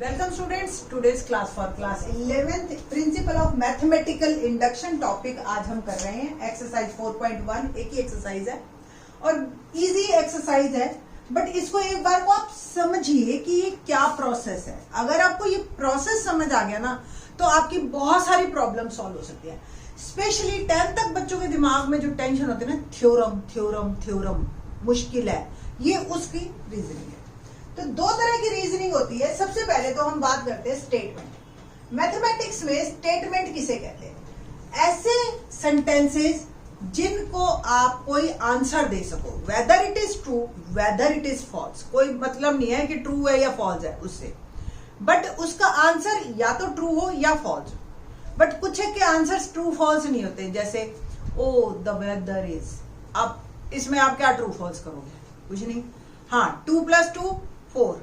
Welcome students, today's class for class 11th principal of mathematical induction topic आज हम कर रहे हैं। एक्सरसाइज 4.1 एक ही एक्सरसाइज है और इजी एक्सरसाइज है, बट इसको एक बार को आप समझिए कि ये क्या प्रोसेस है। अगर आपको ये प्रोसेस समझ आ गया ना तो आपकी बहुत सारी प्रॉब्लम सॉल्व हो सकती है। स्पेशली 10th तक बच्चों के दिमाग में जो टेंशन होती है ना, थ्योरम थ्योरम थ्योरम मुश्किल है, ये उसकी रीजनिंग है। तो दो तरह की रीजनिंग होती है। सबसे पहले तो हम बात करते हैं स्टेटमेंट। मैथमेटिक्स में स्टेटमेंट किसे कहते हैं? ऐसे सेंटेंसेस जिनको आप कोई आंसर दे सको, whether it is true whether it is false. कोई मतलब नहीं है कि ट्रू है या फॉल्स है उससे, बट उसका आंसर या तो ट्रू हो या फॉल्स। बट कुछ है कि आंसर्स ट्रू फॉल्स नहीं होते, जैसे ओ द वेदर इज। अब इसमें आप क्या ट्रू फॉल्स करोगे? कुछ नहीं। हाँ, 2 + 2 4।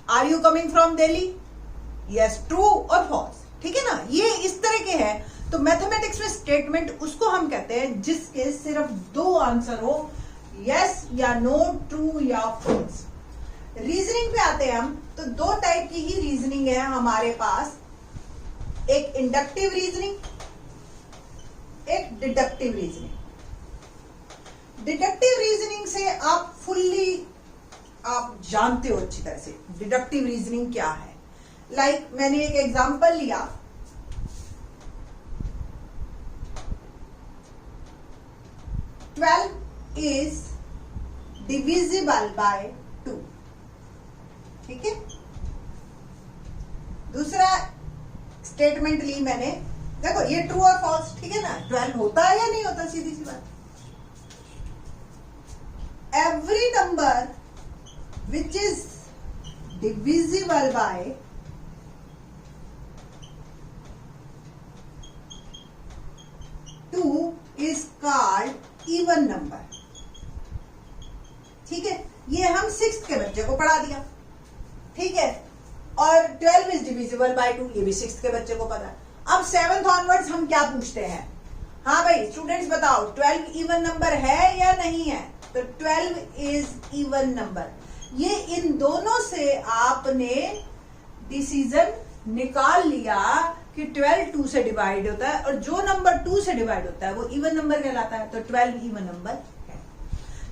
Are you coming from Delhi? Yes, true और फॉल्स। ठीक है ना, ये इस तरह के हैं। तो मैथमेटिक्स में स्टेटमेंट उसको हम कहते हैं जिसके सिर्फ दो आंसर हो, यस या नो, ट्रू या फॉल्स। रीजनिंग पे आते हैं हम, तो दो टाइप की ही रीजनिंग है हमारे पास। एक इंडक्टिव रीजनिंग, एक डिडक्टिव रीजनिंग। डिडक्टिव रीजनिंग से आप फुल्ली आप जानते हो अच्छी तरह से डिडक्टिव रीजनिंग क्या है। लाइक मैंने एक एग्जांपल लिया, ट्वेल्व इज डिविजिबल बाय 2। ठीक है। दूसरा स्टेटमेंट ली मैंने, देखो ये ट्रू और फॉल्स। ठीक है ना, 12 होता है या नहीं होता, सीधी सी बात। Every number which is divisible by 2 is called even number। ठीक है, ये हम 6th के बच्चे को पढ़ा दिया। ठीक है, और 12 is divisible by 2 ये भी 6th के बच्चे को पता है। अब 7th ऑनवर्ड्स हम क्या पूछते हैं? हाँ भाई स्टूडेंट्स बताओ, 12 इवन नंबर है या नहीं है? तो 12 इज इवन नंबर। ये इन दोनों से आपने डिसीजन निकाल लिया कि 12 2 से डिवाइड होता है, और जो नंबर 2 से डिवाइड होता है वो इवन नंबर कहलाता है। तो 12 इवन नंबर है।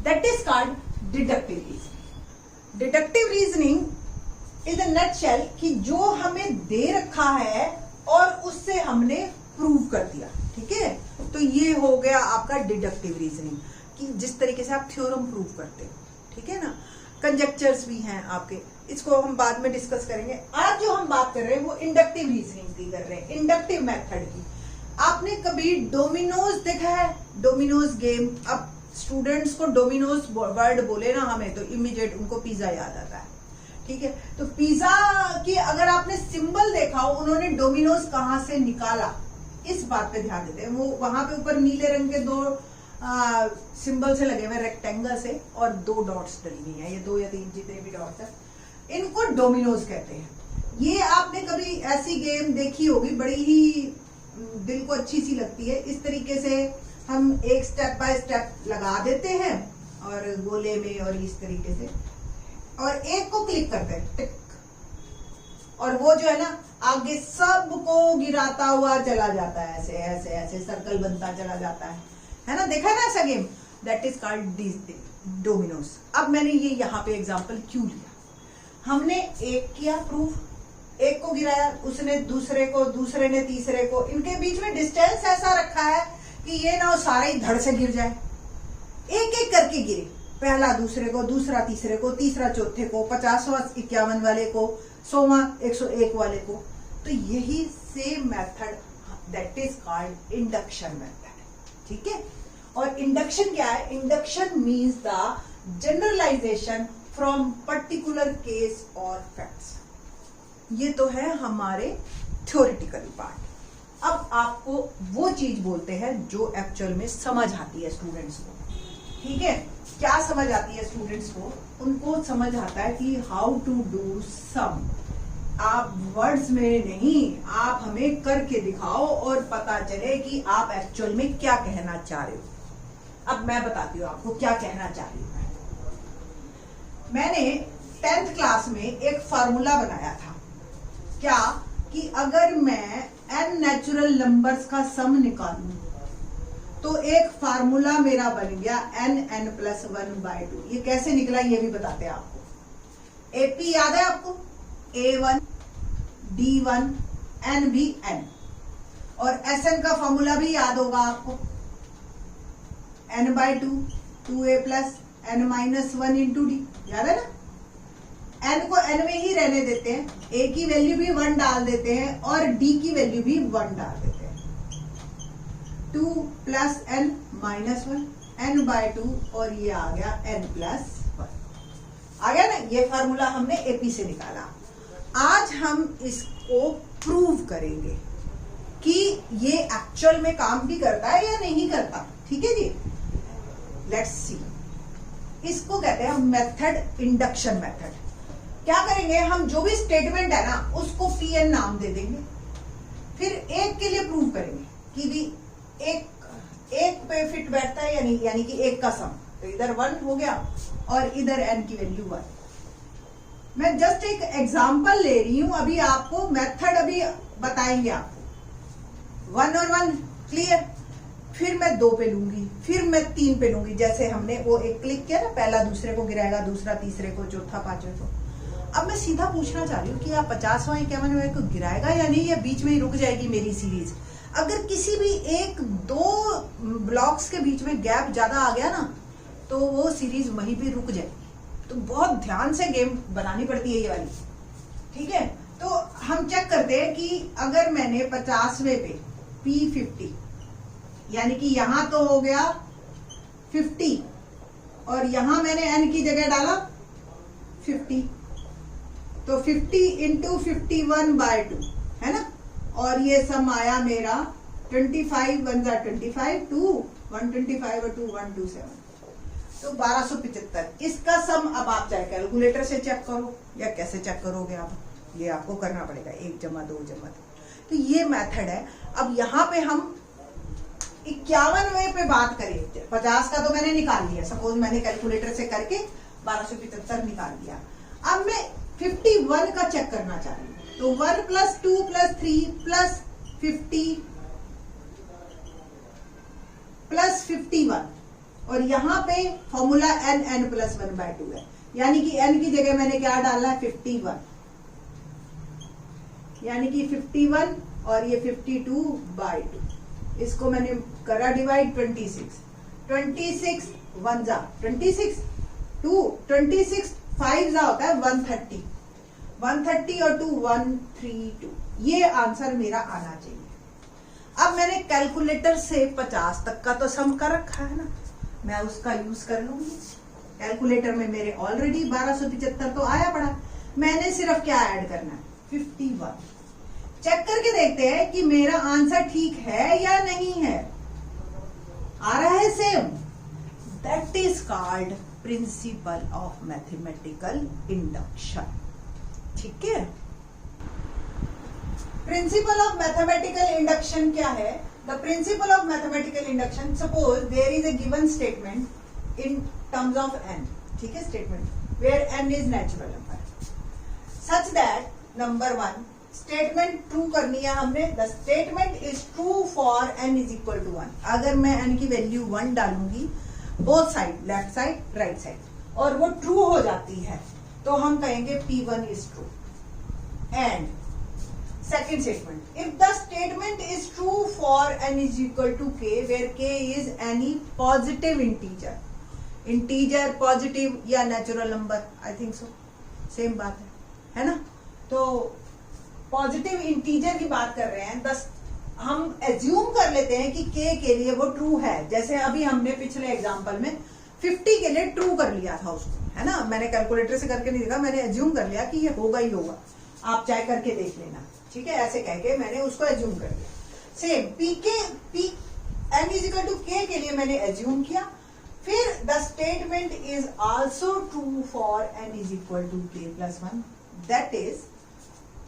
That is called deductive reasoning. Deductive reasoning is a nutshell कि जो हमें दे रखा है और उससे हमने प्रूव कर दिया। ठीक है, तो ये हो गया आपका डिडक्टिव रीजनिंग, कि जिस तरीके से आप थ्योरम प्रूव करते हो। ठीक है ना, कंजेक्चर्स भी हैं आपके, इसको हम बाद में डिस्कस करेंगे। आज जो हम बात कर रहे हैं वो इंडक्टिव रीजनिंग की कर रहे हैं, इंडक्टिव मेथड की। आपने कभी डोमिनोज देखा है? Domino's game. अब स्टूडेंट्स को डोमिनोज वर्ड बोले ना हमें तो इमीडिएट उनको पिज्जा याद आता है। ठीक है, तो पिज्जा की अगर आपने सिंबल देखा हो, उन्होंने डोमिनोज कहां से निकाला, इस बात पे ध्यान देते हैं। वो वहां पे ऊपर नीले रंग के दो सिंबल से लगे हुए रेक्टेंगल से, और 2 डॉट्स डली हुई है, ये 2 या 3 जितने भी डॉट्स है, इनको डोमिनोज कहते हैं। ये आपने कभी ऐसी गेम देखी होगी, बड़ी ही दिल को अच्छी सी लगती है। इस तरीके से हम एक स्टेप बाय स्टेप लगा देते हैं और गोले में, और इस तरीके से, और एक को क्लिक करते हैं टिक, और वो जो है ना आगे सबको गिराता हुआ चला जाता है, ऐसे ऐसे ऐसे सर्कल बनता चला जाता है ना। देखा है ना ऐसा game? That is called Domino's. अब मैंने ये यहाँ पे एग्जांपल क्यों लिया? हमने एक किया प्रूफ, एक को गिराया, उसने दूसरे को, दूसरे ने तीसरे को, इनके बीच में डिस्टेंस ऐसा रखा है कि ये ना सारा ही धड़ से गिर जाए। एक एक करके गिरे, पहला दूसरे को, दूसरा तीसरे को, तीसरा चौथे को, 50वां 51 वाले को, 100वां 101 वाले को। तो यही same method, that is called induction method. ठीक है, और इंडक्शन क्या है? Induction means the generalization from particular case और फैक्ट्स। ये तो है हमारे थ्योरेटिकल पार्ट। अब आपको वो चीज बोलते हैं जो एक्चुअल में समझ आती है स्टूडेंट्स को। ठीक है, क्या समझ आती है स्टूडेंट्स को? उनको समझ आता है कि हाउ टू डू सम। आप वर्ड्स में नहीं, आप हमें करके दिखाओ और पता चले कि आप एक्चुअल में क्या कहना चाह रहे हो। अब मैं बताती हूँ आपको क्या कहना चाह रही हूँ। मैंने 10th क्लास में एक फार्मूला बनाया था। क्या कि अगर मैं n नेचुरल नंबर्स का सम निकालूं तो एक फार्मूला मेरा बन गया n+1/2। ये कैसे निकला ये भी बताते हैं आपको। एपी याद है आपको, A1 D1 n भी n, और Sn का फॉर्मूला भी याद होगा आपको, n/2 2a + n-1 × d, याद है ना। n को n में ही रहने देते हैं, a की वैल्यू भी 1 डाल देते हैं और d की वैल्यू भी 1 डाल देते हैं। 2 + n-1 n/2, और ये आ गया n+1, आ गया ना। ये फार्मूला हमने एपी से निकाला। आज हम इसको प्रूव करेंगे कि ये एक्चुअल में काम भी करता है या नहीं करता। ठीक है जी, लेट्स सी। इसको कहते हैं मेथड, इंडक्शन मेथड। क्या करेंगे हम, जो भी स्टेटमेंट है ना उसको Pn नाम दे देंगे, फिर एक के लिए प्रूव करेंगे कि भी एक पे फिट बैठता है या नहीं, यानी कि एक का सम, तो इधर 1 हो गया और इधर n की वैल्यू 1। मैं जस्ट एक एग्जांपल ले रही हूं, अभी आपको मेथड अभी बताएंगे आपको। 1 और 1 क्लियर, फिर मैं 2 पे लूंगी, फिर मैं 3 पे लूंगी, जैसे हमने वो एक क्लिक किया ना, पहला दूसरे को गिराएगा, दूसरा तीसरे को, चौथा पांचवें को। अब मैं सीधा पूछना चाह रही हूँ कि आप 50वां 51वां को गिराएगा या नहीं, या बीच में ही रुक जाएगी मेरी सीरीज। अगर किसी भी एक दो ब्लॉक्स के बीच में गैप ज्यादा आ गया ना तो वो सीरीज वहीं पे रुक जाएगी। तो बहुत ध्यान से गेम बनानी पड़ती है ये वाली। ठीक है, तो हम चेक करते हैं कि अगर मैंने 50वें पे P50, यानी कि यहां तो हो गया 50 और यहां मैंने n की जगह डाला 50, तो 50 × 51/2 है ना, और ये सम आया मेरा 25 1 × 25 2 125 और 2 127, तो 1275। इसका सम अब आप चाहे कैलकुलेटर से चेक करो या कैसे चेक करोगे आप, ये आपको करना पड़ेगा, 1 + 2 + 3। तो ये मेथड है। अब यहाँ पे हम 51वें पे बात करें, 50 का तो मैंने निकाल लिया, सपोज मैंने कैलकुलेटर से करके 1275 निकाल दिया। अब मैं 51 का चेक करना चाह रही हूँ, तो 1 + 2 + 3 + 50 + 51, और यहाँ पे फॉर्मूला n+1/2 है, यानी कि n की जगह मैंने क्या डाला है 51, यानी कि 51 और ये 52/2। इसको मैंने करा डिवाइड 26 1 जा 26 2 26 5 जा होता है 130 130 और 2 132। ये आंसर मेरा आना चाहिए। अब मैंने कैलकुलेटर से 50 तक का तो सम कर रखा है ना, मैं उसका यूज कर लूंगी। कैलकुलेटर में मेरे ऑलरेडी 1275 तो आया पड़ा, मैंने सिर्फ क्या ऐड करना है 51। चेक करके देखते हैं कि मेरा आंसर ठीक है या नहीं है, आ रहा है same. That is called principle of mathematical induction. ठीक है, प्रिंसिपल ऑफ मैथमेटिकल इंडक्शन क्या है? The principle of mathematical induction, suppose there is a given statement in terms of n, ठीक है, statement where n is natural number, such that number 1 statement true करनी है हमने। The statement is true for n = 1। अगर मैं n की value 1 डालूंगी both side, left side right side, और वो ट्रू हो जाती है, तो हम कहेंगे P1 is true. And second statement, if the statement is true for n = k, where k is any positive integer positive या natural number, I think so same बात है ना। तो पॉजिटिव इंटीजर की बात कर रहे हैं, हम एज्यूम कर लेते हैं कि k के लिए वो ट्रू है। जैसे अभी हमने पिछले एग्जांपल में 50 के लिए ट्रू कर लिया था उसको, है ना, मैंने कैलकुलेटर से करके नहीं देखा, मैंने एज्यूम कर लिया कि ये होगा ही होगा, आप चाहे करके देख लेना, ठीक है, ऐसे कह के मैंने उसको एज्यूम कर लिया। सेम n = k के लिए मैंने एज्यूम किया, फिर the statement is also true for n = k + 1, that is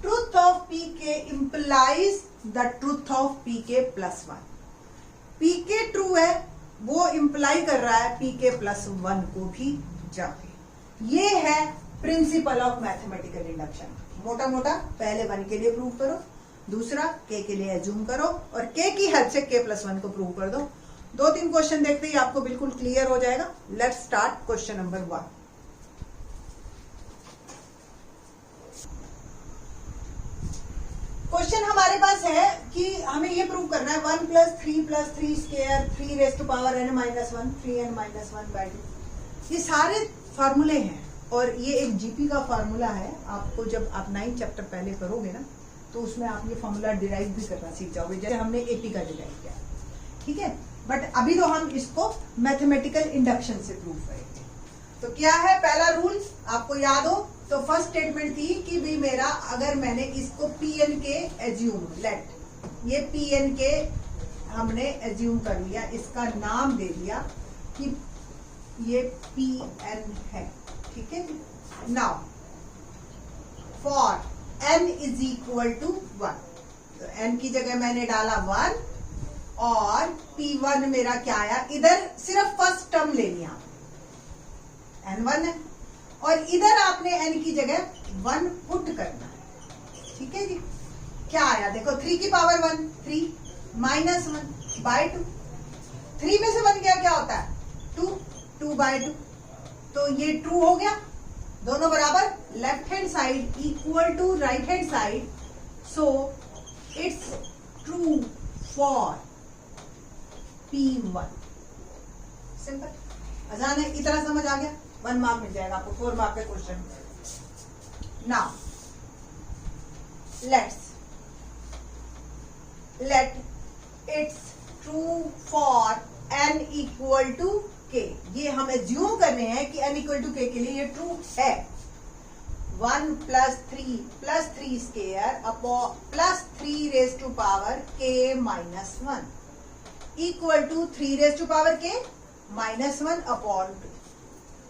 truth of pk implies the truth of pk + 1। pk true है, वो इंप्लाई कर रहा है pk + 1 को भी जाके। ये है प्रिंसिपल ऑफ मैथमेटिकल इंडक्शन। मोटा मोटा पहले 1 के लिए प्रूव करो, दूसरा k के लिए एज्यूम करो और k की हेल्प से k+1 को प्रूव कर दो। 2-3 क्वेश्चन देखते ही आपको बिल्कुल क्लियर हो जाएगा। Let's start question number 1। Question हमारे पास है कि हमें ये प्रूव करना है 1 + 3 + 3 स्क्वायर 3n-1 3n-1/2। ये सारे फार्मूले हैं और ये एक जीपी का फार्मूला है। आपको जब आप 9th चैप्टर पहले करोगे ना तो उसमें आप ये फार्मूला डिराइव भी करना सीख जाओगे, जैसे हमने एपी का डिराइव किया। ठीक है, बट अभी तो हम इसको मैथमेटिकल इंडक्शन से प्रूव करेंगे। तो क्या है पहला रूल, आपको याद हो तो फर्स्ट स्टेटमेंट थी कि भी मेरा अगर मैंने इसको पीएन के एज्यूम, लेट ये पीएन के हमने एज्यूम कर लिया, इसका नाम दे दिया कि ये पीएन है। ठीक है, नाउ फॉर n = 1, तो n की जगह मैंने डाला 1 और p1 मेरा क्या आया, इधर सिर्फ फर्स्ट टर्म ले लिया n1 है और इधर आपने n की जगह 1 पुट करना है। ठीक है जी, क्या आया देखो 3 की पावर 1 3 -1/2। 3 में से 1 क्या होता है 2 2/2, तो ये ट्रू हो गया, दोनों बराबर, left hand side equal to right hand side, so it's true for P1। Simple, आसान है, इतना समझ आ गया, 1 मार्क मिल जाएगा आपको 4 मार्क के question. Now let it's true for n = k। ये हम एज्यूम करने हैं कि n = k के लिए ये ट्रू है। 1 + 3 + 3 square + 3 k-1 equal to 3 k-1/2।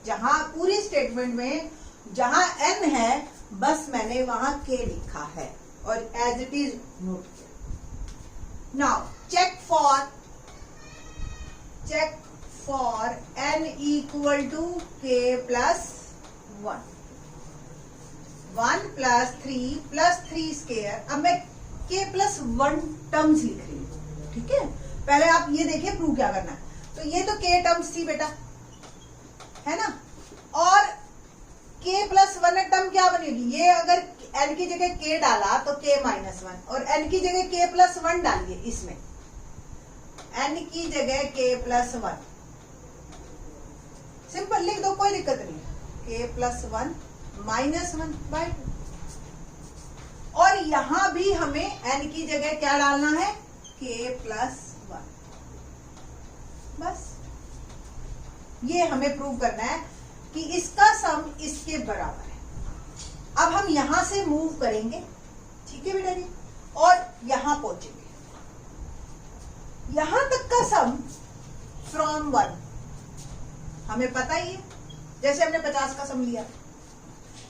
जहां पूरी स्टेटमेंट में जहां n है बस मैंने वहां k लिखा है और एज इट इज नोट किया। Now check for n = k+1। 1 + 3 + 3 square, अब मैं k+1 टर्म्स लिख रही हूं। ठीक है, पहले आप ये देखिए प्रूव क्या करना है। तो ये तो k टर्म्स थी बेटा, है ना, और k+1 टर्म क्या बनेगी, ये अगर n की जगह k डाला तो k-1 और n की जगह k+1 डालिए, इसमें n की जगह k+1 सिंपल लिख दो, कोई दिक्कत नहीं, k+1 -1/2। और यहां भी हमें n की जगह क्या डालना है k+1। बस ये हमें प्रूव करना है कि इसका सम इसके बराबर है। अब हम यहां से मूव करेंगे, ठीक है बेटा जी, और यहां पहुंचेंगे। यहां तक का सम फ्रॉम 1 हमें पता ही है, जैसे हमने 50 का सम लिया।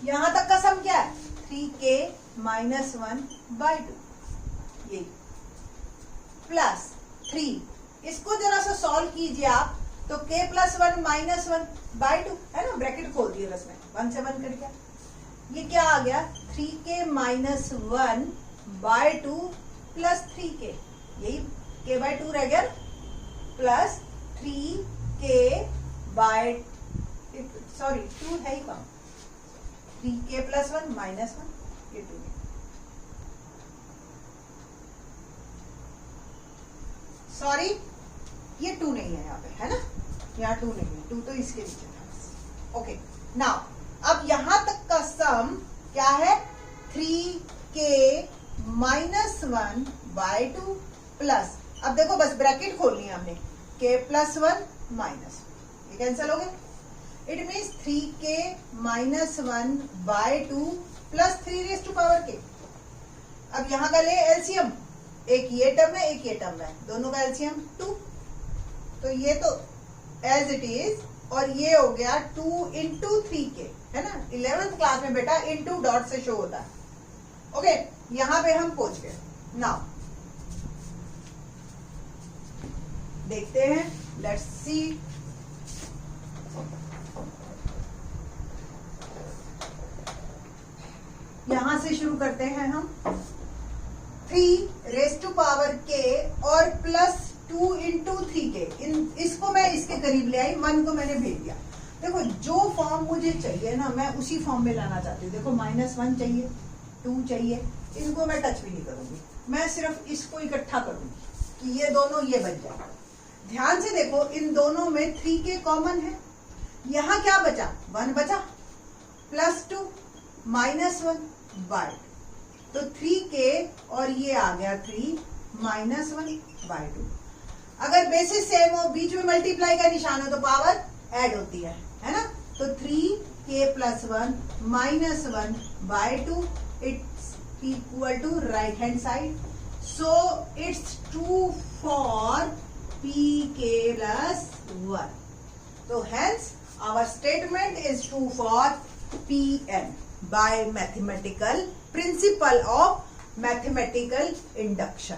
यहां तक का सम क्या है 3k-1/2, ये प्लस 3, इसको जरा सा सॉल्व कीजिए आप, तो k+1 -1/2 है ना, ब्रैकेट खोल दिए बस, में 1 से 1 कर दिया। ये क्या आ गया 3k-1/2 प्लस 3k, यही k/2 रह गया, प्लस 3k/, सॉरी 2 है ही कम, 3k+1 -1, ये 2 है। सॉरी ये 2 नहीं है यहाँ पे, है ना, यहाँ 2 नहीं है, 2 तो इसके नीचे था। ओके, नाउ अब यहां तक का सम क्या है 3k-1/2 प्लस, अब देखो बस ब्रैकेट खोलनी है हमने, k+1 माइनस, ये कैंसिल हो गया। It means 3k-1/2 plus 3k। अब यहां का ले एलसीएम, एक ये टर्म है एक ये टर्म है, दोनों का एलसीएम 2, तो ये तो एज इट इज, और ये हो गया 2 × 3k, है ना, 11th क्लास में बेटा इनटू डॉट से शो होता है। ओके, यहां पे हम पहुंच गए। नाउ देखते हैं, लेट्स सी। यहां से शुरू करते हैं हम 3 रेज़ टू पावर k और प्लस 2 इंटू 3k। इसको मैं इसके करीब ले आई, 1 को मैंने भेज दिया। देखो जो फॉर्म मुझे चाहिए ना, मैं उसी फॉर्म में लाना चाहती हूँ। देखो -1 चाहिए, 2 चाहिए, इनको मैं टच भी नहीं करूंगी, मैं सिर्फ इसको इकट्ठा करूंगी कि ये दोनों ये बन जाए। ध्यान से देखो, इन दोनों में 3k कॉमन है, यहां क्या बचा, 1 बचा, प्लस 2 -1 बाय, तो 3k और ये आ गया 3 -1/2। अगर बेसिस सेम हो, बीच में मल्टीप्लाई का निशान हो, तो पावर ऐड होती है ना। तो 3k + 1 -1/2 it's equal to right hand side, so it's true for pk + 1। तो hence our statement is true for pn by mathematical principle of mathematical induction.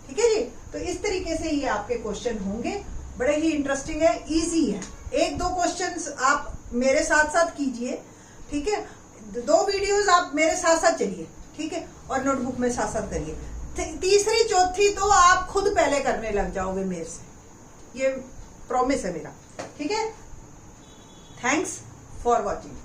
ठीक है जी। तो इस तरीके से ये आपके क्वेश्चन होंगे, बड़े ही इंटरेस्टिंग है, इजी है। 1-2 क्वेश्चंस आप मेरे साथ साथ कीजिए, ठीक है। 2 वीडियोस आप मेरे साथ साथ चलिए, ठीक है, और नोटबुक में साथ साथ करिए। तीसरी चौथी तो आप खुद पहले करने लग जाओगे मेरे से, ये प्रॉमिस है मेरा, ठीक है। Thanks for watching.